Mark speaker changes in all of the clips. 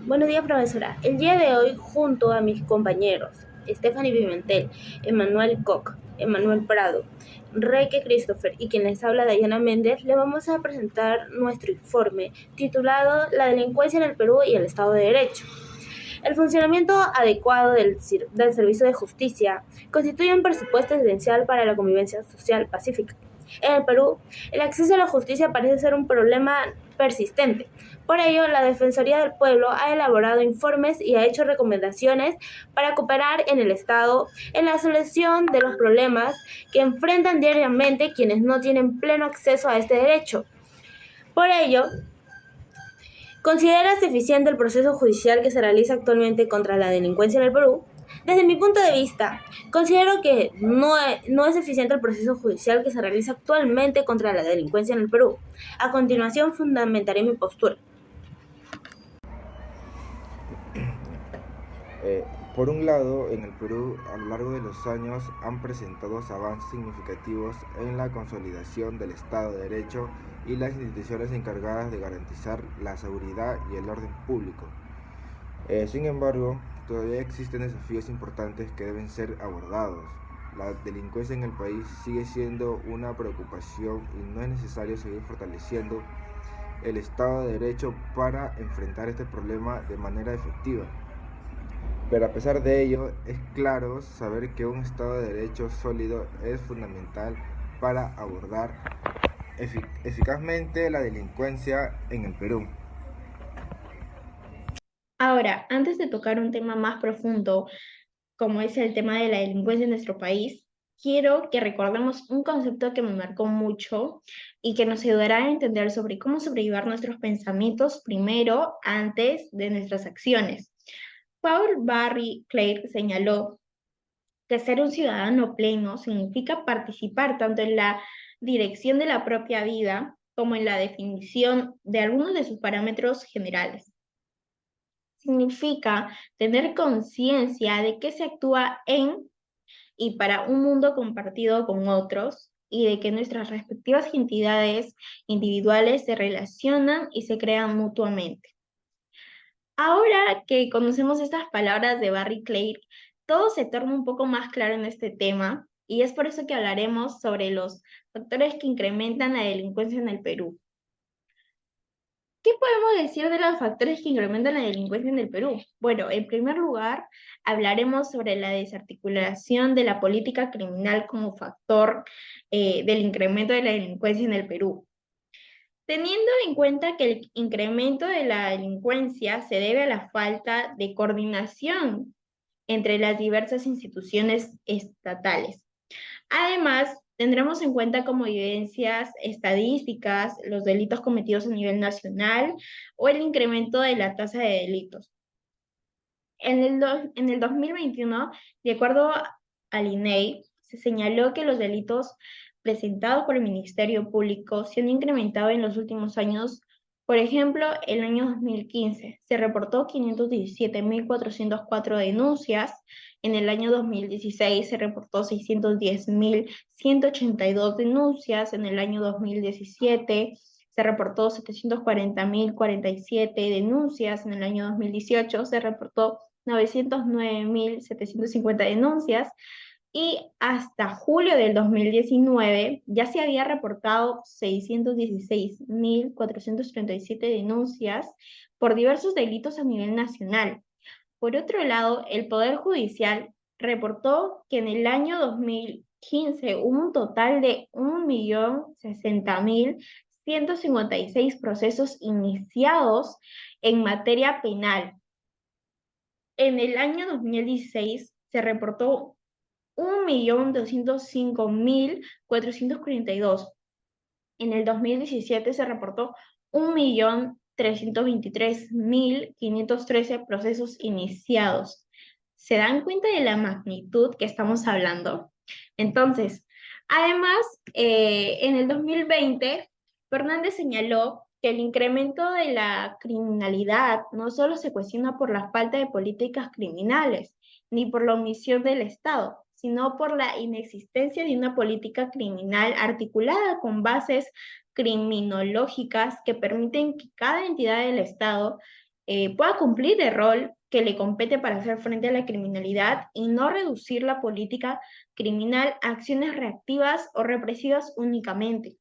Speaker 1: Buenos días, profesora. El día de hoy, junto a mis compañeros Stephanie Pimentel, Emanuel Koch, Emanuel Prado, Reike Christopher y quien les habla Dayana Méndez, le vamos a presentar nuestro informe titulado La delincuencia en el Perú y el Estado de Derecho. El funcionamiento adecuado del servicio de justicia constituye un presupuesto esencial para la convivencia social pacífica. En el Perú, el acceso a la justicia parece ser un problema persistente. Por ello, la Defensoría del Pueblo ha elaborado informes y ha hecho recomendaciones para cooperar en el Estado en la solución de los problemas que enfrentan diariamente quienes no tienen pleno acceso a este derecho. Por ello, ¿consideras eficiente el proceso judicial que se realiza actualmente contra la delincuencia en el Perú? Desde mi punto de vista, considero que no es eficiente el proceso judicial que se realiza actualmente contra la delincuencia en el Perú. A continuación, fundamentaré mi postura.
Speaker 2: Eh, por un lado, en el Perú, a lo largo de los años han presentado avances significativos en la consolidación del Estado de Derecho y las instituciones encargadas de garantizar la seguridad y el orden público. Sin embargo, todavía existen desafíos importantes que deben ser abordados. La delincuencia en el país sigue siendo una preocupación y no es necesario seguir fortaleciendo el Estado de Derecho para enfrentar este problema de manera efectiva. Pero a pesar de ello, es claro saber que un Estado de Derecho sólido es fundamental para abordar eficazmente la delincuencia en el Perú.
Speaker 3: Ahora, antes de tocar un tema más profundo, como es el tema de la delincuencia en nuestro país, quiero que recordemos un concepto que me marcó mucho y que nos ayudará a entender sobre cómo sobrellevar nuestros pensamientos primero antes de nuestras acciones. Paul Barry Clare señaló que ser un ciudadano pleno significa participar tanto en la dirección de la propia vida como en la definición de algunos de sus parámetros generales. Significa tener conciencia de que se actúa en y para un mundo compartido con otros y de que nuestras respectivas entidades individuales se relacionan y se crean mutuamente. Ahora que conocemos estas palabras de Barry Clare, todo se torna un poco más claro en este tema y es por eso que hablaremos sobre los factores que incrementan la delincuencia en el Perú. ¿Qué podemos decir de los factores que incrementan la delincuencia en el Perú? Bueno, en primer lugar, hablaremos sobre la desarticulación de la política criminal como factor del incremento de la delincuencia en el Perú. Teniendo en cuenta que el incremento de la delincuencia se debe a la falta de coordinación entre las diversas instituciones estatales. Además, tendremos en cuenta como evidencias estadísticas los delitos cometidos a nivel nacional o el incremento de la tasa de delitos. En el 2021, de acuerdo al INEI, se señaló que los delitos presentados por el Ministerio Público se han incrementado en los últimos años. Por ejemplo, el año 2015 se reportó 517.404 denuncias, en el año 2016 se reportó 610.182 denuncias, en el año 2017 se reportó 740.047 denuncias, en el año 2018 se reportó 909.750 denuncias y hasta julio del 2019 ya se había reportado 616.437 denuncias por diversos delitos a nivel nacional. Por otro lado, el Poder Judicial reportó que en el año 2015 hubo un total de 1.060.156 procesos iniciados en materia penal. En el año 2016 se reportó 1.205.442. En el 2017 se reportó 1.323.513 procesos iniciados. ¿Se dan cuenta de la magnitud que estamos hablando? Entonces, además, en el 2020, Fernández señaló que el incremento de la criminalidad no solo se cuestiona por la falta de políticas criminales, ni por la omisión del Estado, sino por la inexistencia de una política criminal articulada con bases criminológicas que permiten que cada entidad del Estado pueda cumplir el rol que le compete para hacer frente a la criminalidad y no reducir la política criminal a acciones reactivas o represivas únicamente.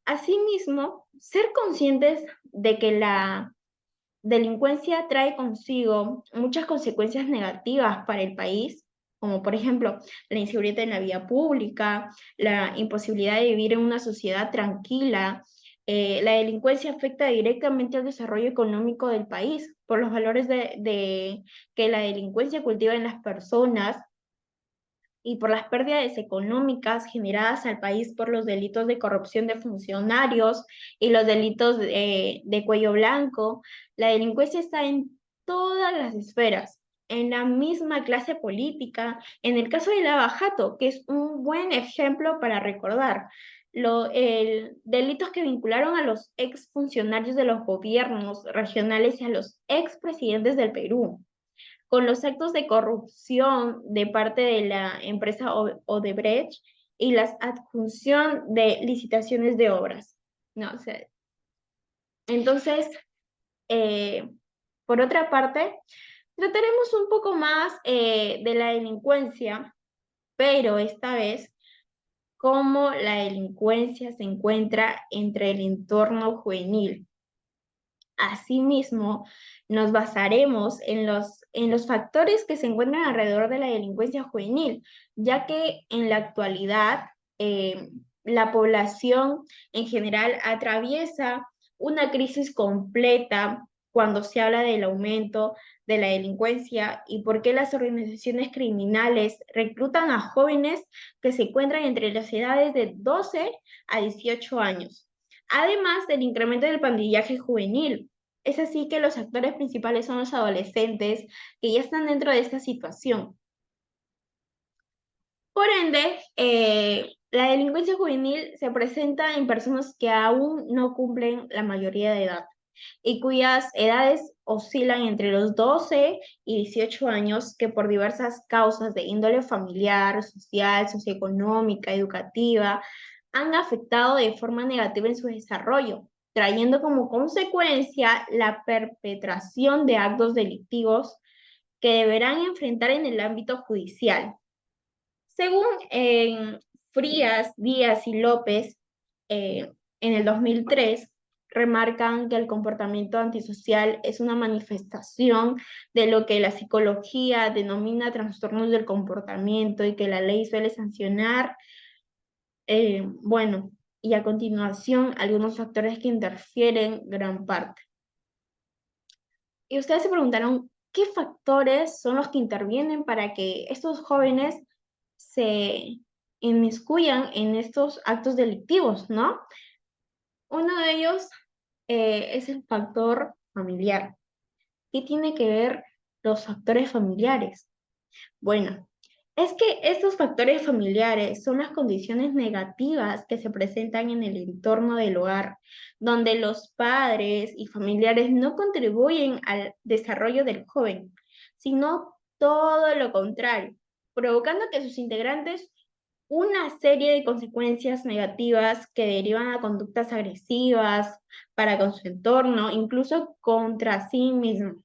Speaker 3: Asimismo, ser conscientes de que la delincuencia trae consigo muchas consecuencias negativas para el país, como por ejemplo la inseguridad en la vía pública, la imposibilidad de vivir en una sociedad tranquila. La delincuencia afecta directamente al desarrollo económico del país por los valores que la delincuencia cultiva en las personas y por las pérdidas económicas generadas al país por los delitos de corrupción de funcionarios y los delitos de cuello blanco. La delincuencia está en todas las esferas, en la misma clase política. En el caso de Lava Jato, que es un buen ejemplo para recordar, delitos que vincularon a los exfuncionarios de los gobiernos regionales y a los expresidentes del Perú con los actos de corrupción de parte de la empresa Odebrecht y la adjunción de licitaciones de obras. ¿No? O sea, entonces, eh, por otra parte, trataremos un poco más de la delincuencia, pero esta vez cómo la delincuencia se encuentra entre el entorno juvenil. Asimismo, nos basaremos en los factores que se encuentran alrededor de la delincuencia juvenil, ya que en la actualidad la población en general atraviesa una crisis completa cuando se habla del aumento de la delincuencia y por qué las organizaciones criminales reclutan a jóvenes que se encuentran entre las edades de 12 a 18 años. Además del incremento del pandillaje juvenil, es así que los actores principales son los adolescentes que ya están dentro de esta situación. Por ende, la delincuencia juvenil se presenta en personas que aún no cumplen la mayoría de edad y cuyas edades oscilan entre los 12 y 18 años que por diversas causas de índole familiar, social, socioeconómica, educativa, han afectado de forma negativa en su desarrollo, trayendo como consecuencia la perpetración de actos delictivos que deberán enfrentar en el ámbito judicial. Según Frías, Díaz y López, en el 2003, remarcan que el comportamiento antisocial es una manifestación de lo que la psicología denomina trastornos del comportamiento y que la ley suele sancionar. Bueno, y a continuación algunos factores que interfieren gran parte. Y ustedes se preguntaron, ¿qué factores son los que intervienen para que estos jóvenes se inmiscuyan en estos actos delictivos, ¿no? Uno de ellos es el factor familiar. ¿Qué tiene que ver los factores familiares? Bueno, es que estos factores familiares son las condiciones negativas que se presentan en el entorno del hogar, donde los padres y familiares no contribuyen al desarrollo del joven, sino todo lo contrario, provocando que sus integrantes una serie de consecuencias negativas que derivan a conductas agresivas para con su entorno, incluso contra sí mismo.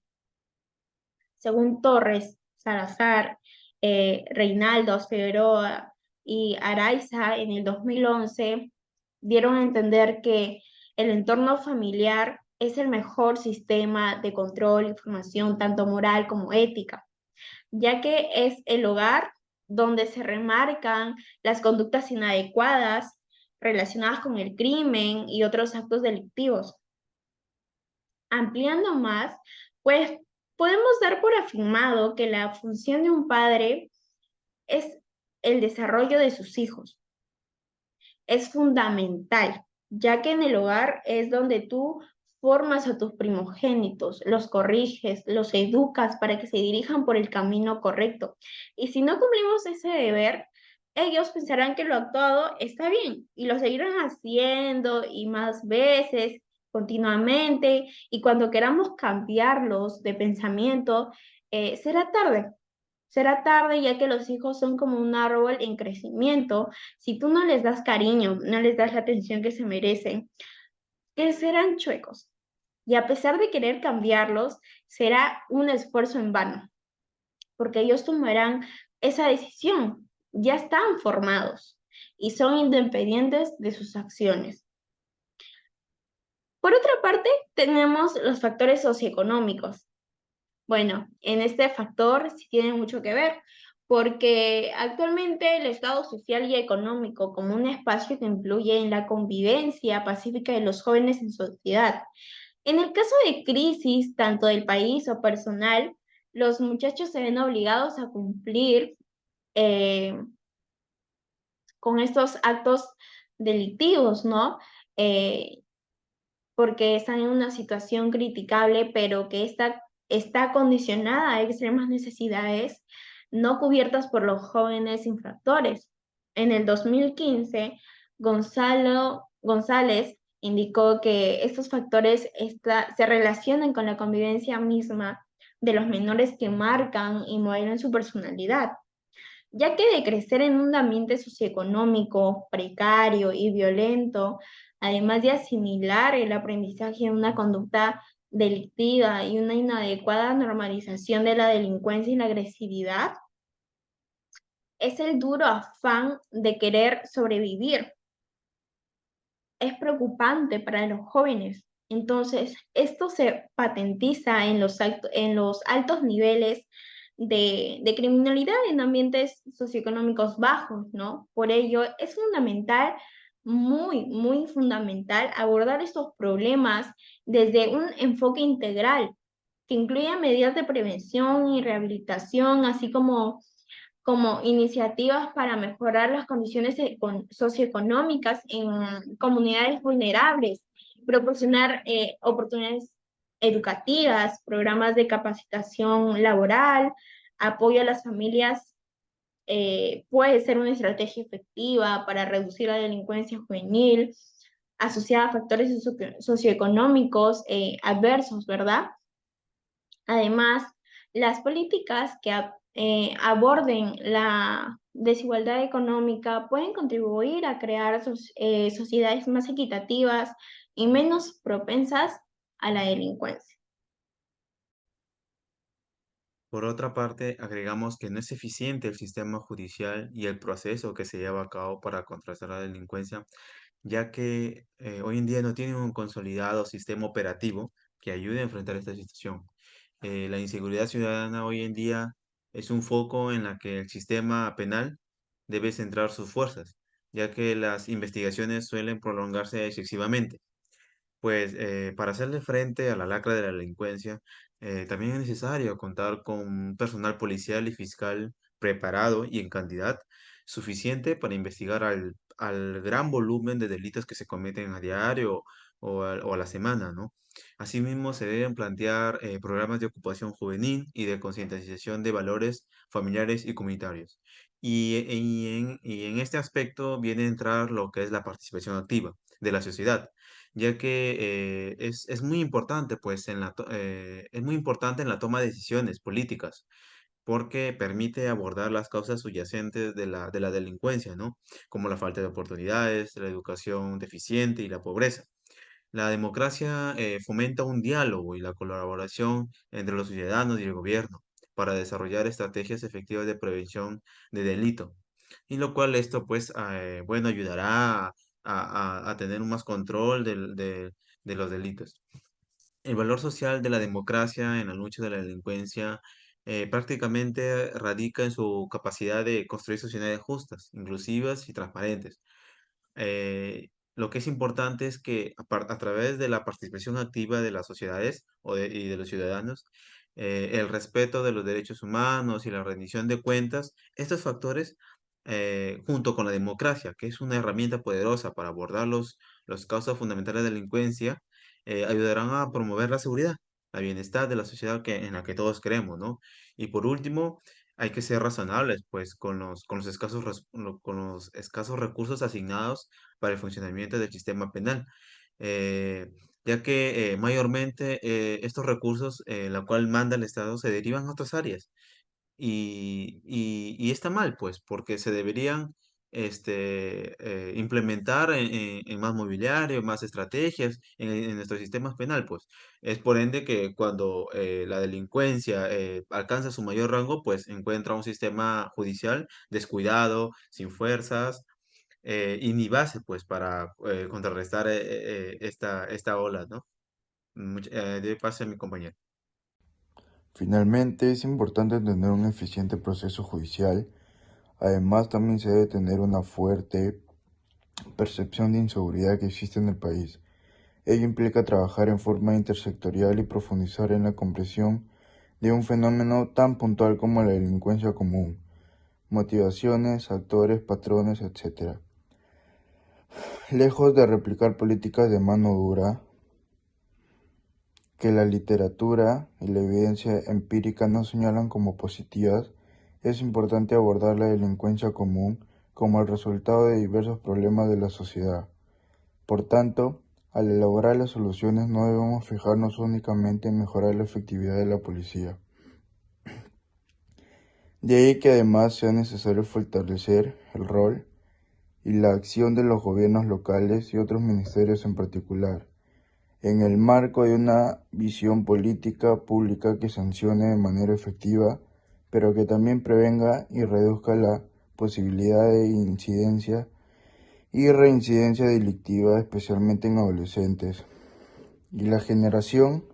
Speaker 3: Según Torres, Salazar, Reinaldo, Figueroa y Araiza en el 2011 dieron a entender que el entorno familiar es el mejor sistema de control y formación, tanto moral como ética, ya que es el hogar donde se remarcan las conductas inadecuadas relacionadas con el crimen y otros actos delictivos. Ampliando más, pues podemos dar por afirmado que la función de un padre es el desarrollo de sus hijos. Es fundamental, ya que en el hogar es donde tú formas a tus primogénitos, los corriges, los educas para que se dirijan por el camino correcto. Y si no cumplimos ese deber, ellos pensarán que lo actuado está bien y lo seguirán haciendo y más veces, continuamente, y cuando queramos cambiarlos de pensamiento, será tarde. Será tarde ya que los hijos son como un árbol en crecimiento. Si tú no les das cariño, no les das la atención que se merecen, que serán chuecos. Y a pesar de querer cambiarlos, será un esfuerzo en vano, porque ellos tomarán esa decisión, ya están formados y son independientes de sus acciones. Por otra parte, tenemos los factores socioeconómicos. Bueno, en este factor sí tiene mucho que ver, porque actualmente el estado social y económico como un espacio que influye en la convivencia pacífica de los jóvenes en sociedad. En el caso de crisis, tanto del país o personal, los muchachos se ven obligados a cumplir eh, con estos actos delictivos, ¿no? Eh, porque están en una situación criticable, pero que está condicionada a extremas necesidades no cubiertas por los jóvenes infractores. En el 2015, González indicó que estos factores se relacionan con la convivencia misma de los menores que marcan y modelan su personalidad, ya que de crecer en un ambiente socioeconómico precario y violento, además de asimilar el aprendizaje de una conducta delictiva y una inadecuada normalización de la delincuencia y la agresividad, es el duro afán de querer sobrevivir. Es preocupante para los jóvenes. Entonces, esto se patentiza en los altos niveles de criminalidad en ambientes socioeconómicos bajos, ¿no? Por ello, es fundamental, muy fundamental, abordar estos problemas desde un enfoque integral que incluya medidas de prevención y rehabilitación, así como iniciativas para mejorar las condiciones socioeconómicas en comunidades vulnerables, proporcionar oportunidades educativas, programas de capacitación laboral, apoyo a las familias. Puede ser una estrategia efectiva para reducir la delincuencia juvenil asociada a factores socioeconómicos adversos, ¿verdad? Además, las políticas que aborden la desigualdad económica pueden contribuir a crear sociedades más equitativas y menos propensas a la delincuencia.
Speaker 2: Por otra parte, agregamos que no es eficiente el sistema judicial y el proceso que se lleva a cabo para contrastar la delincuencia, ya que hoy en día no tienen un consolidado sistema operativo que ayude a enfrentar esta situación. La inseguridad ciudadana hoy en día es un foco en la que el sistema penal debe centrar sus fuerzas, ya que las investigaciones suelen prolongarse excesivamente. Pues para hacerle frente a la lacra de la delincuencia, también es necesario contar con un personal policial y fiscal preparado y en cantidad suficiente para investigar al gran volumen de delitos que se cometen a diario o a la semana, ¿no? Asimismo, se deben plantear programas de ocupación juvenil y de concientización de valores familiares y comunitarios. Y en este aspecto viene a entrar lo que es la participación activa de la sociedad, ya que es muy importante, pues, es muy importante en la toma de decisiones políticas, porque permite abordar las causas subyacentes de la delincuencia, ¿no? Como la falta de oportunidades, la educación deficiente y la pobreza. La democracia fomenta un diálogo y la colaboración entre los ciudadanos y el gobierno para desarrollar estrategias efectivas de prevención de delito. Y lo cual esto, pues, bueno, ayudará a tener un más control de los delitos. El valor social de la democracia en la lucha de la delincuencia prácticamente radica en su capacidad de construir sociedades justas, inclusivas y transparentes. Lo que es importante es que a través de la participación activa de las sociedades y de los ciudadanos, el respeto de los derechos humanos y la rendición de cuentas, estos factores, junto con la democracia, que es una herramienta poderosa para abordar los causas fundamentales de la delincuencia, ayudarán a promover la seguridad, la bienestar de la sociedad en la que todos queremos, ¿no? Y por último, hay que ser razonables, pues, con los escasos recursos asignados para el funcionamiento del sistema penal, eh, ya que mayormente estos recursos, la cual manda el Estado, se derivan a otras áreas. Y está mal, pues, porque se deberían
Speaker 4: implementar en más mobiliario, más estrategias en nuestro sistema penal, pues. Es por ende que cuando la delincuencia alcanza su mayor rango, pues encuentra un sistema judicial descuidado, sin fuerzas y ni base, pues, para contrarrestar esta ola, ¿no? De paso a mi compañero.
Speaker 2: Finalmente, es importante tener un eficiente proceso judicial. Además, también se debe tener una fuerte percepción de inseguridad que existe en el país. Ello implica trabajar en forma intersectorial y profundizar en la comprensión de un fenómeno tan puntual como la delincuencia común, motivaciones, actores, patrones, etc. Lejos de replicar políticas de mano dura, que la literatura y la evidencia empírica no señalan como positivas, es importante abordar la delincuencia común como el resultado de diversos problemas de la sociedad. Por tanto, al elaborar las soluciones no debemos fijarnos únicamente en mejorar la efectividad de la policía. De ahí que además sea necesario fortalecer el rol y la acción de los gobiernos locales y otros ministerios en particular, en el marco de una visión política pública que sancione de manera efectiva, pero que también prevenga y reduzca la posibilidad de incidencia y reincidencia delictiva, especialmente en adolescentes. Y la generación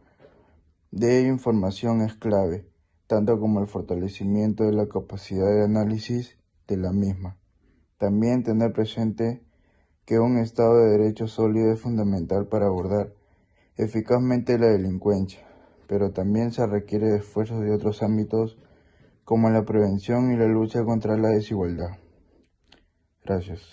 Speaker 2: de información es clave, tanto como el fortalecimiento de la capacidad de análisis de la misma. También tener presente que un Estado de Derecho sólido es fundamental para abordar eficazmente la delincuencia, pero también se requiere de esfuerzos de otros ámbitos como la prevención y la lucha contra la desigualdad. Gracias.